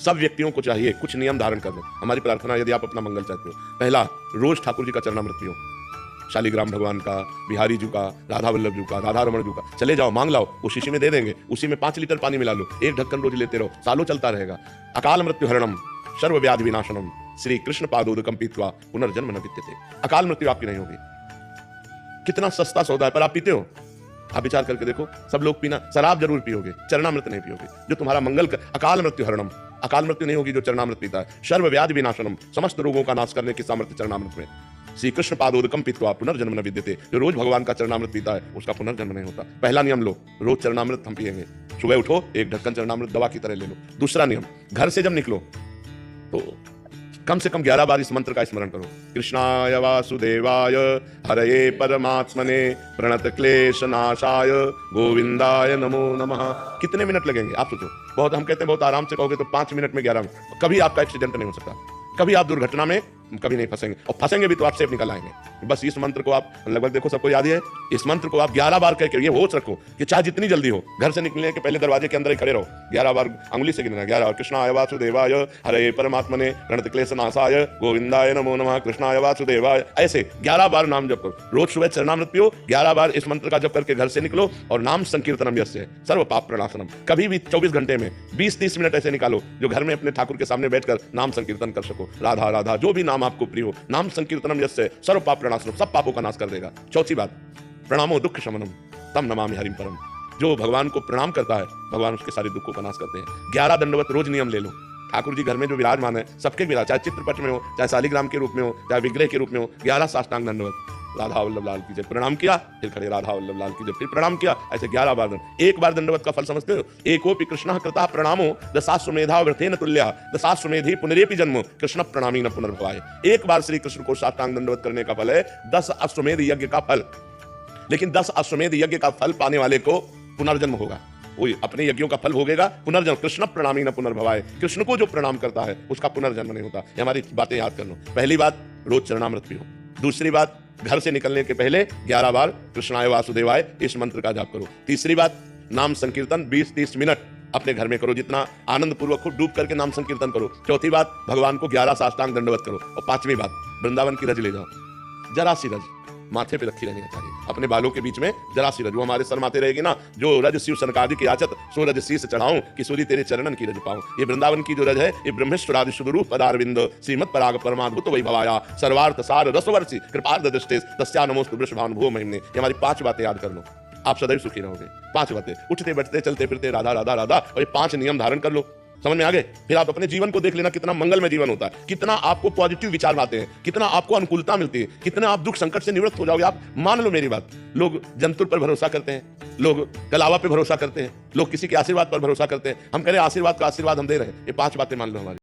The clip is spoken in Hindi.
सब व्यक्तियों को चाहिए कुछ नियम धारण कर लो। हमारी प्रार्थना यदि आप अपना मंगल चाहते हो, पहला, रोज ठाकुर जी का चरणामृत पियो, शालिग्राम भगवान का, बिहारी जी का, राधा वल्लभ जी का, राधा रमण जी का, चले जाओ मांग लाओ, वो शीशी में दे देंगे, उसी में 5 लीटर पानी मिला लो, 1 ढक्कन रोज लेते रहो, सालों चलता रहेगा। अकाल मृत्यु हरणम सर्व व्याधि विनाशनम श्री कृष्ण पादोदकम पीत्वा पुनर्जन्म न विद्यते। अकाल मृत्यु आपकी नहीं होगी। कितना सस्ता सौदा है, पर आप पीते हो? आप विचार करके देखो, सब लोग पीना, शराब जरूर पियोगे, चरणामृत नहीं पियोगे, जो तुम्हारा मंगल का। अकाल मृत्यु हरणम, अकाल मृत्यु नहीं होगी जो चरणामृत पीता है। सर्व व्याधि विनाशनम, समस्त रोगों का नाश करने की सामर्थ्य चरणामृत में। श्री कृष्ण पादोदकम पीत्वा पुनर्जन्म न विद्यते, जो रोज भगवान का चरणामृत पीता है उसका पुनर्जन्म नहीं होता। पहला नियम लो, रोज चरणामृत हम पिएंगे, सुबह उठो 1 ढक्कन चरणामृत दवा की तरह ले लो। दूसरा नियम, घर से जब निकलो तो कम से कम 11 बार इस मंत्र का स्मरण करो। कृष्णाय वासुदेवाय हरये परमात्मने प्रणत क्लेश नाशाय गोविंदाय नमो नमः। कितने मिनट लगेंगे आप सोचो? बहुत, हम कहते हैं बहुत आराम से कहोगे तो 5 मिनट में 11 मिनट। कभी आपका एक्सीडेंट नहीं हो सकता, कभी आप दुर्घटना में कभी नहीं फंसेंगे, और फंसेंगे भी तो आप सेफ निकल आएंगे। बस इस मंत्र को आप लगभग देखो सबको याद है, इस मंत्र को आप 11 बार कह के ये होश रखो कि चाहे जितनी जल्दी हो, घर से निकलने के पहले दरवाजे के अंदर ही खड़े रहो, 11 बार अंगुली से गिनना, 11 बार कृष्णाय वासुदेवाय हरे परमात्मने प्रणत क्लेश नाशाय गोविंदाय नमो नमः कृष्णाय वासुदेवाय, ऐसे 11 बार नाम जप करो। रोज सुबह चरणामृत पियो, 11 बार इस मंत्र का जप करके घर से निकलो, और नाम संकीर्तनम यस्य सर्व पाप प्रणाशनम। कभी भी 24 घंटे में 20-30 मिनट ऐसे निकालो जो घर में अपने ठाकुर के सामने बैठकर नाम संकीर्तन कर सको। राधा राधा, जो भी नाम आपको प्रिय हो, नाम संकीर्तनम यस्य सर्व पाप प्रणाशनम, सब पापों का नाश कर देगा। चौथी बात, प्रणामो दुख शमनम तम नमामि हरिम परम, जो भगवान को प्रणाम करता है भगवान उसके सारे दुखों का नाश करते हैं। 11 दंडवत रोज नियम ले लो। ठाकुर जी घर में जो विराजमान है सबके विराज, चाहे चित्रपट में हो, चाहे शालिग्राम के रूप में हो, चाहे विग्रह के रूप में हो, 11 साष्टांग दंडवत। राधा वल्लभ लाल की जय, प्रणाम किया, फिर खड़े राधा वल्लभ लाल की जय, फिर प्रणाम किया, ऐसे 11 बार दंड। एक बार दंडवत का फल समझते हो? एकोपि कृष्ण कृता प्रणामो दशाश्वमेधा व्रतेन तुल्य दशाश्वमेधि पुनरेपि जन्म कृष्ण प्रणामी न पुनर्भवाय। एक बार श्री कृष्ण को साष्टांग दंडवत करने का फल है 10 अश्वमेध यज्ञ का फल। लेकिन 10 अश्वमेध यज्ञ का फल पाने वाले को पुनर्जन्म होगा, वही अपने यज्ञों का फल भोगेगा, पुनर्जन्म। कृष्ण प्रणामी न पुनर्भवाय, कृष्ण को जो प्रणाम करता है उसका पुनर्जन्म नहीं होता। ये हमारी बातें याद कर लो। पहली बात, रोज चरणामृत पियो। दूसरी बात, घर से निकलने के पहले 11 बार कृष्णाय वासुदेवाय इस मंत्र का जाप करो। तीसरी बात, नाम संकीर्तन 20-30 मिनट अपने घर में करो, जितना आनंद पूर्वक खुद डूब करके नाम संकीर्तन करो। चौथी बात, भगवान को 11 साष्टांग दंडवत करो। और 5वीं बात, वृंदावन की रज ले जाओ, जरा सी रज माथे पे रखी रहनी चाहिए, अपने बालों के बीच में जरा सी रज, वो हमारे सर माथे रहेगी ना, जो रज शिव सनकादि की याचत सो रज शीस चढ़ाऊं कि सूरी तेरे चरणन की रज पाऊं। ये वृंदावन की जो रज है, ये ब्रह्मेश्वरादि सुदरूप पदारविंद श्रीमद पराग परमाद्भुत वैभवाया सर्वार्थ सार रसवर्षि कृपार्थ दृष्टेस तस्या नमोस्तु वृषभानुभो महिम्ने। ये हमारी 5 बातें याद कर लो, आप सदैव सुखी रहोगे। 5 बातें, उठते बैठते चलते फिरते राधा राधा राधा, और ये 5 नियम धारण कर लो। समझ में आ गए? फिर आप अपने जीवन को देख लेना, कितना मंगलमय जीवन होता है, कितना आपको पॉजिटिव विचार आते हैं, कितना आपको अनुकूलता मिलती है, कितना आप दुख संकट से निवृत्त हो जाओगे। आप मान लो मेरी बात, लोग जंतुर पर भरोसा करते हैं, लोग कलावा पे भरोसा करते हैं, लोग किसी के आशीर्वाद पर भरोसा करते हैं। हम कह रहे हैं आशीर्वाद का आशीर्वाद हम दे रहे हैं। ये 5 बातें मान लो हमारी।